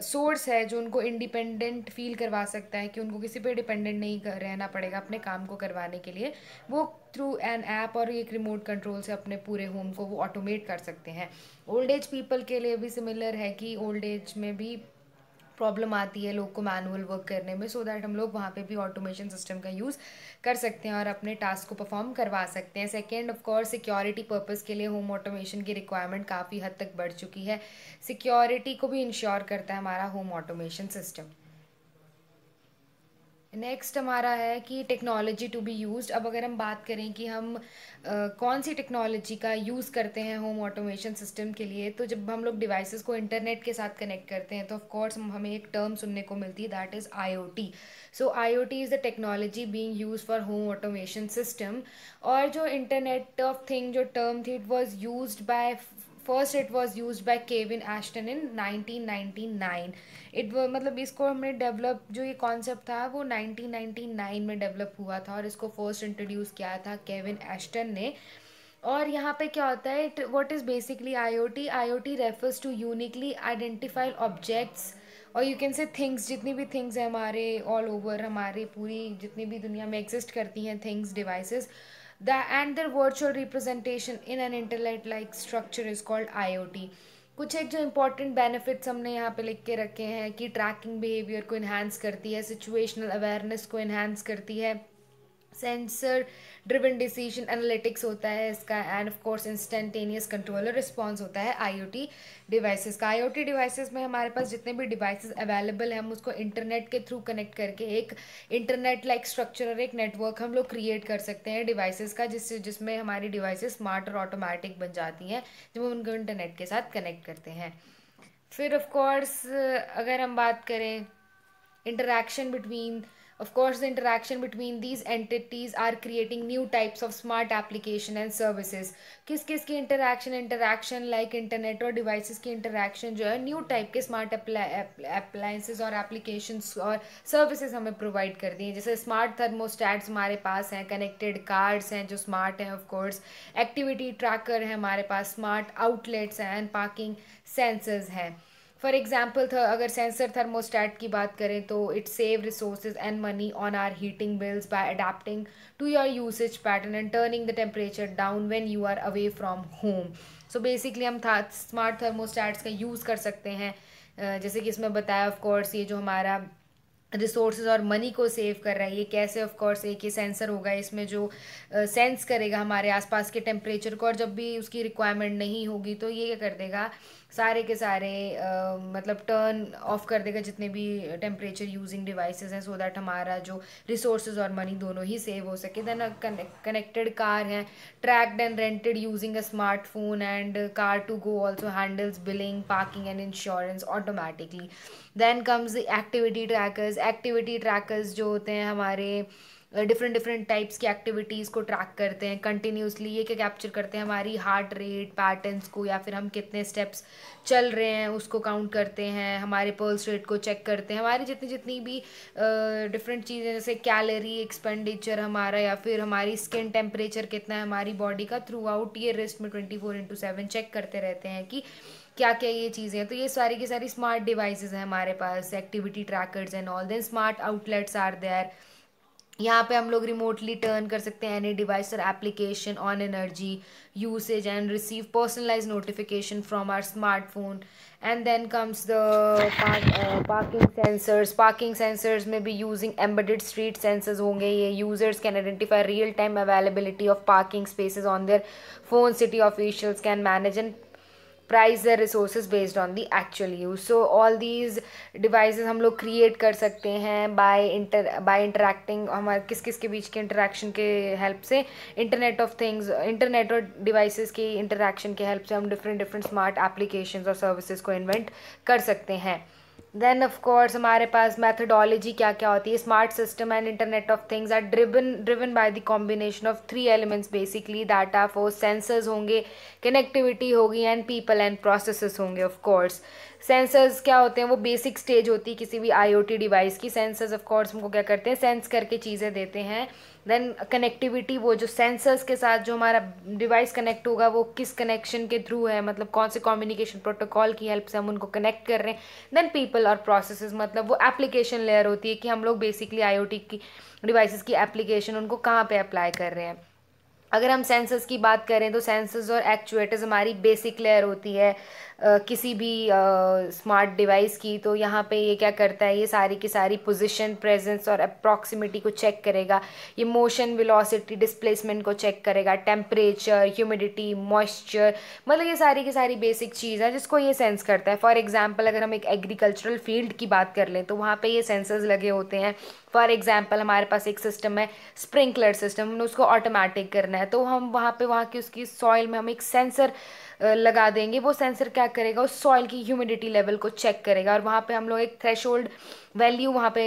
सोर्स है, जो उनको इंडिपेंडेंट फील करवा सकता है कि उनको किसी पे डिपेंडेंट नहीं रहना पड़ेगा अपने काम को करवाने के लिए। वो थ्रू एन ऐप और एक रिमोट कंट्रोल से अपने पूरे होम को वो ऑटोमेट कर सकते हैं। ओल्ड एज पीपल के लिए भी सिमिलर है कि ओल्ड एज में भी प्रॉब्लम आती है लोग को मैनुअल वर्क करने में, सो दैट हम लोग वहाँ पे भी ऑटोमेशन सिस्टम का यूज़ कर सकते हैं और अपने टास्क को परफॉर्म करवा सकते हैं। Second, of course security purpose के लिए होम ऑटोमेशन की रिक्वायरमेंट काफ़ी हद तक बढ़ चुकी है। सिक्योरिटी को भी इंश्योर करता है हमारा होम ऑटोमेशन सिस्टम। नेक्स्ट हमारा है कि टेक्नोलॉजी टू बी यूज्ड। अब अगर हम बात करें कि हम कौन सी टेक्नोलॉजी का यूज़ करते हैं होम ऑटोमेशन सिस्टम के लिए, तो जब हम लोग डिवाइसेस को इंटरनेट के साथ कनेक्ट करते हैं तो ऑफ कोर्स हमें एक टर्म सुनने को मिलती है, that is IoT। So IoT is the technology being used for home automation system. और जो इंटरनेट ऑफ थिंग जो टर्म थी, it was used by first it was used by Kevin Ashton in 1999। मतलब इसको हमने डेवलप, जो ये concept था वो 1999 में डेवलप हुआ था और इसको फर्स्ट इंट्रोड्यूस किया था केविन एस्टन ने। और यहाँ पे क्या होता है, what is basically IOT? IOT refers to uniquely identified objects, और यू कैन से थिंग्स, जितनी भी थिंग्स हैं हमारे ऑल ओवर, हमारे पूरी जितनी भी दुनिया में एग्जिस्ट करती हैं things, devices, the and their virtual representation in an internet like structure is called IOT. कुछ एक जो इंपॉर्टेंट बेनिफिट्स हमने यहाँ पे लिख के रखे हैं कि ट्रैकिंग बिहेवियर को इन्हांस करती है, सिचुएशनल अवेयरनेस को इन्हांस करती है, सेंसर ड्रिवन डिसीजन एनालिटिक्स होता है इसका, end of course instantaneous controller response होता है आईओटी डिवाइसेस का। आईओटी डिवाइसेस में हमारे पास जितने भी डिवाइसेस अवेलेबल हैं हम उसको इंटरनेट के थ्रू कनेक्ट करके एक इंटरनेट लाइक स्ट्रक्चर और एक नेटवर्क हम लोग क्रिएट कर सकते हैं डिवाइसेस का, जिसमें हमारी डिवाइसेस स्मार्ट और ऑटोमेटिक बन जाती हैं जब हम उनको इंटरनेट के साथ कनेक्ट करते हैं। फिर ऑफ कोर्स अगर हम बात करें interaction between, of course the interaction between these entities are creating new types of smart application and services। किस किस की इंटरैक्शन लाइक इंटरनेट और डिवाइसेस की इंटरैक्शन जो है न्यू टाइप के स्मार्ट अप्लायंसेस और एप्लीकेशंस और सर्विसेज हमें प्रोवाइड कर दी हैं। जैसे स्मार्ट थर्मोस्टैट्स हमारे पास हैं, कनेक्टेड कार्स हैं जो स्मार्ट हैं, ऑफ कोर्स एक्टिविटी ट्रैकर है हमारे पास, स्मार्ट आउटलेट्स हैं एंड पार्किंग सेंसर्स हैं। फॉर एग्जाम्पल अगर सेंसर थर्मोस्टैट की बात करें तो it save resources and money on our heating bills by adapting to your usage pattern and turning the temperature down when you are away from home. So basically हम smart thermostats का use कर सकते हैं, जैसे कि इसमें बताया of course ये जो हमारा रिसोर्सेज और मनी को सेव कर रहा है, ये कैसे? ऑफ कोर्स एक ये सेंसर होगा इसमें जो सेंस करेगा हमारे आसपास के टेम्परेचर को, और जब भी उसकी रिक्वायरमेंट नहीं होगी तो ये क्या कर देगा, सारे के सारे मतलब टर्न ऑफ कर देगा जितने भी टेम्परेचर यूजिंग डिवाइसेस हैं, सो दैट हमारा जो रिसोर्सेज और मनी दोनों ही सेव हो सके। देन कनेक्टेड कार है, tracked and rented using a smartphone, and car to go also handles billing, parking and insurance automatically. Then comes the activity trackers. Activity trackers जो होते हैं हमारे डिफरेंट टाइप्स की activities को track करते हैं continuously. ये क्या कैप्चर करते हैं, हमारी हार्ट रेट पैटर्न्स को, या फिर हम कितने स्टेप्स चल रहे हैं उसको काउंट करते हैं, हमारे पल्स रेट को चेक करते हैं, हमारी जितनी जितनी भी डिफरेंट चीज़ें जैसे कैलोरी एक्सपेंडिचर हमारा, या फिर हमारी स्किन टेम्परेचर कितना है हमारी बॉडी का, थ्रू आउट ये रिस्ट में 24/7 चेक करते रहते हैं कि क्या क्या ये चीज़ें हैं। तो ये सारी की सारी स्मार्ट डिवाइसेस हैं हमारे पास, activity trackers and all. Then smart outlets are there, यहाँ पे हम लोग रिमोटली टर्न कर सकते हैं एनी डिवाइस और application on energy usage and receive personalize notification from our smartphone. And then comes the parking sensors. Parking sensors में भी यूजिंग एम्बेडेड स्ट्रीट सेंसर्स होंगे। ये users can identify real time availability of parking spaces on their phone. City officials can manage and price the resources based on the actual use. So all these devices हम लोग create कर सकते हैं bye interacting, हमारे किस किस के बीच के इंटरेक्शन के हेल्प से, इंटरनेट ऑफ थिंग्स, इंटरनेट और डिवाइसेस की इंटरेक्शन के हेल्प से हम डिफरेंट स्मार्ट एप्लीकेशंस और सर्विसेज को इन्वेंट कर सकते हैं। देन ऑफ कोर्स हमारे पास मैथडोलॉजी क्या क्या होती है। Smart system and internet of things are driven by the combination of 3 elements basically, data for sensors होंगे, कनेक्टिविटी होगी, एंड पीपल एंड प्रोसेसेस होंगे। ऑफ कोर्स सेंसर्स क्या होते हैं, वो बेसिक स्टेज होती है किसी भी आईओटी डिवाइस की। सेंसर्स ऑफ कोर्स हमको क्या करते हैं, सेंस करके चीज़ें देते हैं। देन कनेक्टिविटी, वो जो सेंसर्स के साथ जो हमारा डिवाइस कनेक्ट होगा वो किस कनेक्शन के थ्रू है, मतलब कौन से कम्युनिकेशन प्रोटोकॉल की हेल्प से हम उनको कनेक्ट कर रहे हैं। देन पीपल और प्रोसेसेस, मतलब वो एप्लीकेशन लेयर होती है कि हम लोग बेसिकली आईओटी की डिवाइसेस की एप्लीकेशन उनको कहाँ पे अप्लाई कर रहे हैं। अगर हम सेंसर्स की बात करें तो सेंसर्स और एक्चुएटर्स हमारी बेसिक लेयर होती है किसी भी स्मार्ट डिवाइस की। तो यहाँ पे ये क्या करता है, ये सारी की सारी पोजीशन, प्रेजेंस और अप्रॉक्सिमिटी को चेक करेगा। ये मोशन, वेलोसिटी, डिस्प्लेसमेंट को चेक करेगा, टेम्परेचर, ह्यूमिडिटी, मॉइस्चर, मतलब ये सारी की सारी बेसिक चीज़ है जिसको ये सेंस करता है। फॉर एग्जाम्पल अगर हम एक एग्रीकल्चरल फील्ड की बात कर लें तो वहाँ पे ये सेंसर्स लगे होते हैं। फॉर एग्जाम्पल हमारे पास एक सिस्टम है स्प्रिंकलर सिस्टम, हमने उसको ऑटोमेटिक करना है तो हम वहाँ पे वहाँ की उसकी सॉइल में हम एक सेंसर लगा देंगे। वो सेंसर क्या करेगा, उस सॉइल की ह्यूमिडिटी लेवल को चेक करेगा, और वहाँ पे हम लोग एक थ्रेशोल्ड वैल्यू वहाँ पे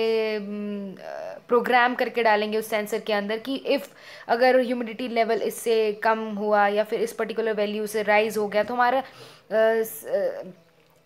प्रोग्राम करके डालेंगे उस सेंसर के अंदर कि इफ़ अगर ह्यूमिडिटी लेवल इससे कम हुआ या फिर इस पर्टिकुलर वैल्यू से राइज हो गया तो हमारा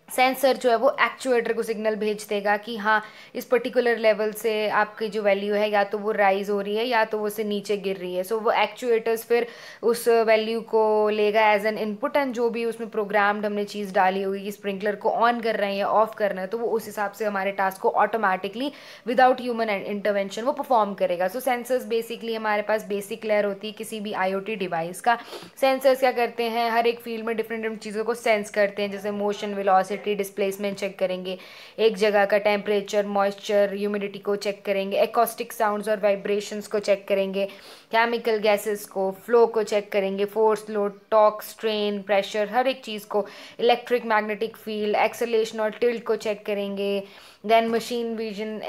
सेंसर जो है वो एक्चुएटर को सिग्नल भेज देगा कि हाँ इस पर्टिकुलर लेवल से आपकी जो वैल्यू है या तो वो राइज हो रही है या तो वो से नीचे गिर रही है। सो वो एक्चुएटर्स फिर उस वैल्यू को लेगा एज एन इनपुट, एंड जो भी उसमें प्रोग्राम्ड हमने चीज़ डाली होगी कि स्प्रिंकलर को ऑन कर रहे हैं या ऑफ करना है, तो वो उस हिसाब से हमारे टास्क को ऑटोमेटिकली विदाउट ह्यूमन इंटरवेंशन वो परफॉर्म करेगा। सो सेंसर्स बेसिकली हमारे पास बेसिक लेयर होती है किसी भी IoT डिवाइस का। सेंसर्स क्या करते हैं, हर एक फील्ड में डिफरेंट डिफरेंट चीज़ों को सेंस करते हैं, जैसे मोशन, वेलोसिटी, डिस्प्लेसमेंट चेक करेंगे, एक जगह का टेम्परेचर, मॉइस्चर, ह्यूमिडिटी को चेक करेंगे, एकॉस्टिक साउंड्स और वाइब्रेशंस को चेक करेंगे, केमिकल गैसेस को, फ्लो को चेक करेंगे, force, load, torque, strain, pressure, हर एक चीज़ को, इलेक्ट्रिक मैग्नेटिक फील्ड, एक्सेलेरेशन और टिल्ट को चेक करेंगे। Then machine vision,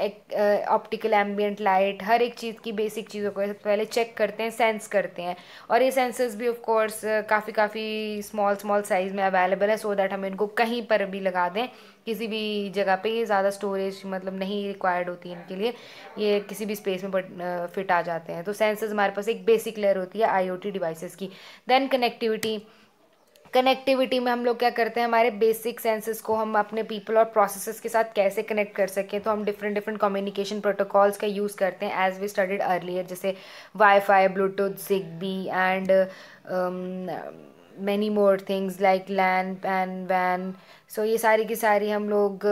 optical ambient light, हर एक चीज़ की बेसिक चीज़ों को पहले चेक करते हैं, सेंस करते हैं। और ये सेंसर्स भी ऑफ कोर्स काफ़ी स्मॉल स्मॉल साइज़ में अवेलेबल है, सो दैट हम इनको कहीं पर भी लगा दें किसी भी जगह पे। ये ज़्यादा स्टोरेज मतलब नहीं रिक्वायर्ड होती है इनके लिए, ये किसी भी स्पेस में फिट आ जाते हैं। तो सेंसर्स हमारे पास एक बेसिक लेयर होती है IoT डिवाइसेस की। देन कनेक्टिविटी में हम लोग क्या करते हैं, हमारे बेसिक सेंसेस को हम अपने पीपल और प्रोसेसेस के साथ कैसे कनेक्ट कर सकें, तो हम डिफरेंट डिफरेंट कम्युनिकेशन प्रोटोकॉल्स का यूज़ करते हैं एज वी स्टडीड अर्लियर, जैसे wifi, Bluetooth, zigbee and many more things like LAN PAN वैन। सो ये सारी की सारी हम लोग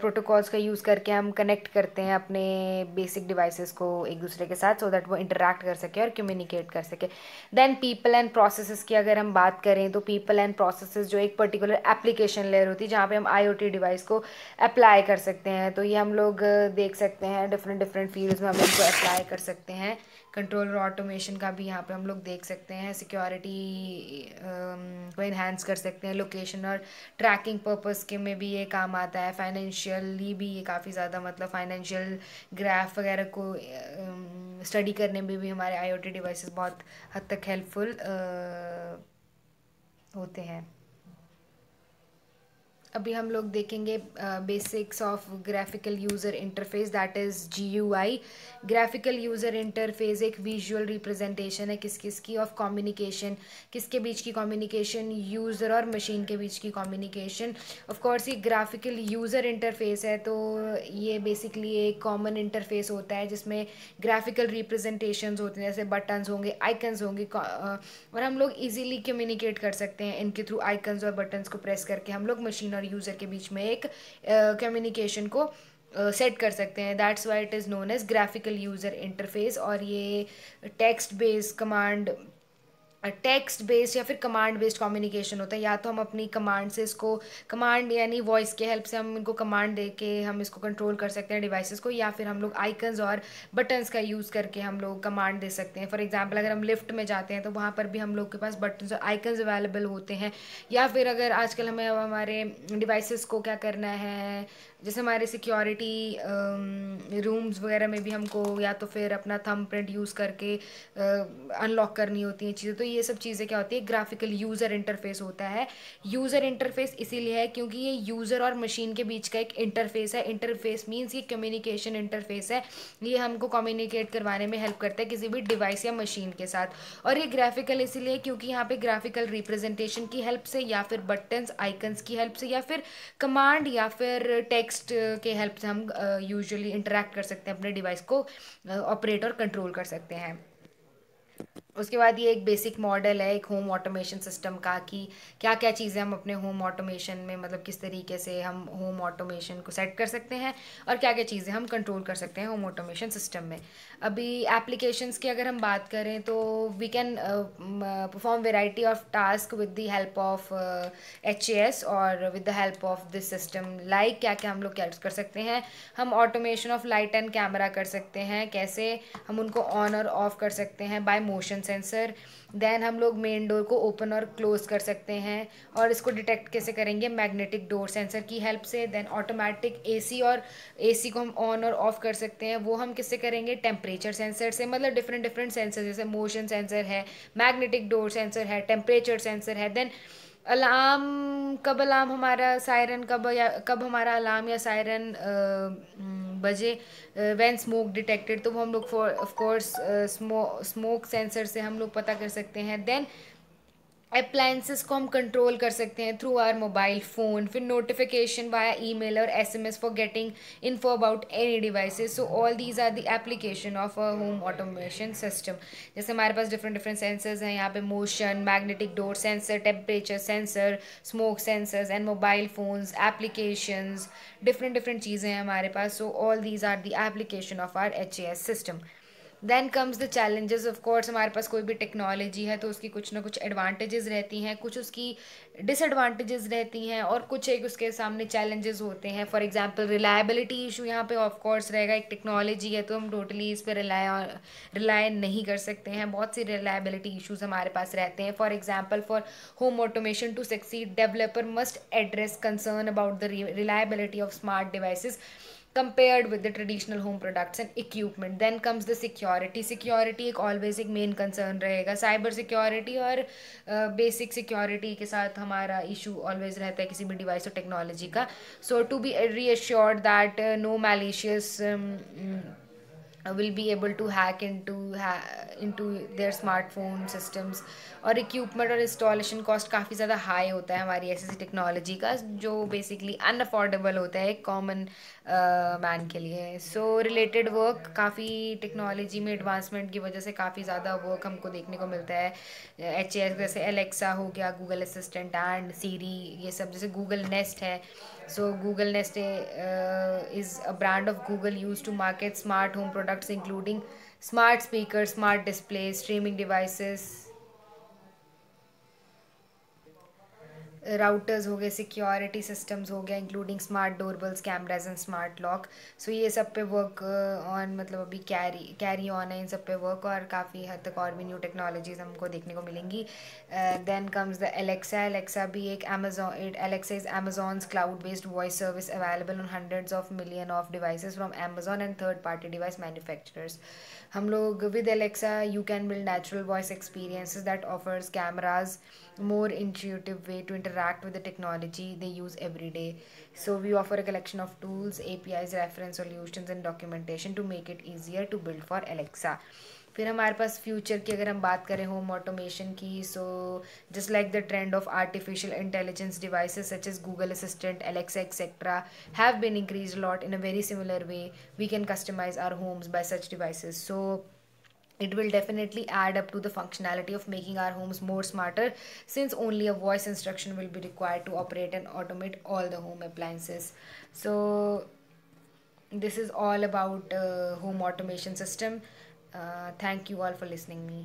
प्रोटोकॉल्स का यूज़ करके हम कनेक्ट करते हैं अपने बेसिक डिवाइसेस को एक दूसरे के साथ, सो दैट वो इंटरैक्ट कर सके और कम्युनिकेट कर सके। देन पीपल एंड प्रोसेसेस की अगर हम बात करें तो पीपल एंड प्रोसेसेस जो एक पर्टिकुलर एप्लीकेशन लेयर होती है जहाँ पे हम IoT डिवाइस को अप्लाई कर सकते हैं। तो ये हम लोग देख सकते हैं डिफरेंट डिफरेंट फील्ड्स में हम इनको अप्लाई कर सकते हैं। कंट्रोल और ऑटोमेशन का भी यहाँ पे हम लोग देख सकते हैं, सिक्योरिटी को इन्हांस कर सकते हैं, लोकेशन और ट्रैकिंग पर्पस के में भी ये काम आता है, फाइनेंशियली भी ये काफ़ी ज़्यादा मतलब फाइनेंशियल ग्राफ वगैरह को स्टडी करने में भी हमारे IoT डिवाइसेस बहुत हद तक हेल्पफुल होते हैं। अभी हम लोग देखेंगे basics of graphical user interface, that is GUI। Graphical user interface एक विजुअल रिप्रेजेंटेशन है किसकी ऑफ कम्युनिकेशन, किसके बीच की कम्युनिकेशन, यूज़र और मशीन के बीच की कम्युनिकेशन। ऑफ कोर्स ये ग्राफिकल यूज़र इंटरफेस है, तो ये बेसिकली एक कॉमन इंटरफेस होता है जिसमें ग्राफिकल रिप्रेजेंटेशंस होते हैं, जैसे बटन्स होंगे, आइकन्स होंगे, और हम लोग इजीली कम्युनिकेट कर सकते हैं इनके थ्रू। आइकन्स और बटन्स को प्रेस करके हम लोग मशीन और यूज़र के बीच में एक कम्युनिकेशन को सेट कर सकते हैं। That's why it is known as graphical user interface. और ये टेक्स्ट बेस्ड या फिर कमांड बेस्ड कम्युनिकेशन होता है। या तो हम अपनी कमांड से इसको, कमांड यानी वॉइस के हेल्प से हम इनको कमांड दे के हम इसको कंट्रोल कर सकते हैं डिवाइसेस को, या फिर हम लोग आइकन्स और बटन्स का यूज़ करके हम लोग कमांड दे सकते हैं। फॉर एग्जांपल अगर हम लिफ्ट में जाते हैं तो वहाँ पर भी हम लोग के पास बटन्स और आइकन्स अवेलेबल होते हैं। या फिर अगर आजकल हमें हमारे डिवाइसेस को क्या करना है, जैसे हमारे सिक्योरिटी रूम्स वगैरह में भी हमको या तो फिर अपना थंब प्रिंट यूज़ करके अनलॉक करनी होती हैं चीज़ें, तो ये सब चीज़ें क्या होती है, ग्राफिकल यूज़र इंटरफेस होता है। यूज़र इंटरफेस इसीलिए है क्योंकि ये यूज़र और मशीन के बीच का एक इंटरफेस है। इंटरफेस मीन्स ये कम्युनिकेशन इंटरफेस है, ये हमको कम्युनिकेट करवाने में हेल्प करता है किसी भी डिवाइस या मशीन के साथ। और ये ग्राफिकल इसीलिए क्योंकि यहाँ पे ग्राफिकल रिप्रेजेंटेशन की हेल्प से, या फिर बटन्स आइकन्स की हेल्प से, या फिर कमांड या फिर टेक्स्ट के हेल्प से हम यूजुअली इंटरेक्ट कर सकते हैं, अपने डिवाइस को ऑपरेट और कंट्रोल कर सकते हैं। उसके बाद ये एक बेसिक मॉडल है एक होम ऑटोमेशन सिस्टम का, कि क्या क्या चीज़ें हम अपने होम ऑटोमेशन में मतलब किस तरीके से हम होम ऑटोमेशन को सेट कर सकते हैं और क्या क्या चीज़ें हम कंट्रोल कर सकते हैं होम ऑटोमेशन सिस्टम में। अभी एप्लीकेशंस की अगर हम बात करें तो we can perform variety of task with the help of HAS और with the help of this system. Like क्या क्या हम लोग क्या कर सकते हैं, हम automation of light and camera कर सकते हैं, कैसे हम उनको ऑन और ऑफ कर सकते हैं बाय मोशन सेंसर। देन हम लोग मेन डोर को ओपन और क्लोज कर सकते हैं, और इसको डिटेक्ट कैसे करेंगे, मैग्नेटिक डोर सेंसर की हेल्प से। देन ऑटोमेटिक AC और AC को हम ऑन और ऑफ कर सकते हैं, वो हम किससे करेंगे, टेम्परेचर सेंसर से। मतलब डिफरेंट डिफरेंट सेंसर, जैसे मोशन सेंसर है, मैग्नेटिक डोर सेंसर है, टेम्परेचर सेंसर है। देन अलार्म, कब अलार्म हमारा सायरन कब, या कब हमारा अलार्म या सायरन बजे व्हेन स्मोक डिटेक्टेड, तो वो हम लोग for of course smoke sensor से हम लोग पता कर सकते हैं। देन अप्लायंसेस को हम कंट्रोल कर सकते हैं थ्रू आवर मोबाइल फ़ोन, फिर नोटिफिकेशन वाया ईमेल और SMS for getting info about any devices. So all these are the application of a home automation system. जैसे हमारे पास डिफरेंट डिफरेंट सेंसर्स हैं यहाँ पे, motion, magnetic door sensor, temperature sensor, smoke sensors and mobile phones applications, different different चीज़ें हैं हमारे पास। So all these are the application of our HAS system. Then comes the challenges. Of course हमारे पास कोई भी टेक्नोलॉजी है तो उसकी कुछ ना कुछ एडवांटेजेस रहती हैं, कुछ उसकी डिसएडवांटेजेस रहती हैं, और कुछ एक उसके सामने चैलेंजेस होते हैं। फॉर एग्जांपल रिलायबिलिटी इशू यहाँ पे ऑफ कोर्स रहेगा। एक टेक्नोलॉजी है तो हम टोटली इस पर रिलाय नहीं कर सकते हैं, बहुत सी रिलायबिलिटी इशूज़ हमारे पास रहते हैं। For example, for home automation to succeed, developer must address concern about the reliability of smart devices compared with the traditional home products and equipment. Then comes the security. Security एक always एक main concern रहेगा। cyber security और basic security के साथ हमारा issue always रहता है किसी भी device और technology का। So to be reassured that no malicious will be able to hack into their smartphone systems। और इक्विपमेंट और इंस्टॉलेशन कॉस्ट काफ़ी ज़्यादा हाई होता है हमारी ऐसी टेक्नोलॉजी का, जो बेसिकली अनअफोर्डेबल होता है एक कॉमन मैन के लिए। सो रिलेटेड वर्क, काफ़ी टेक्नोलॉजी में एडवांसमेंट की वजह से काफ़ी ज़्यादा वर्क हमको देखने को मिलता है। HAS जैसे एलेक्सा हो गया, गूगल असिस्टेंट एंड सीरी, ये सब। जैसे गूगल नेस्ट है, so Google Nest is a brand of Google used to market smart home products including smart speakers, smart displays, streaming devices, routers हो गए, सिक्योरिटी सिस्टम्स हो गया including smart doorbells, cameras and smart lock. So ये सब पे work on, मतलब अभी carry on है इन सब पे वर्क, और काफ़ी हद तक और भी न्यू टेक्नोलॉजीज हमको देखने को मिलेंगी। Then comes the Alexa. Alexa भी एक Alexa is Amazon's cloud based voice service available on hundreds of million of devices from Amazon and third party device manufacturers. हम लोग with Alexa you can build natural voice experiences that offers cameras more intuitive way to interact with the technology they use every day. So we offer a collection of tools, APIs, reference solutions and documentation to make it easier to build for Alexa. फिर हमारे पास future की अगर हम बात करें home automation की, so just like the trend of artificial intelligence devices such as Google assistant, Alexa etcetera have been increase lot in a very similar way, we can customize our homes by such devices. So it will definitely add up to the functionality of making our homes more smarter, since only a voice instruction will be required to operate and automate all the home appliances. So this is all about home automation system. Thank you all for listening me.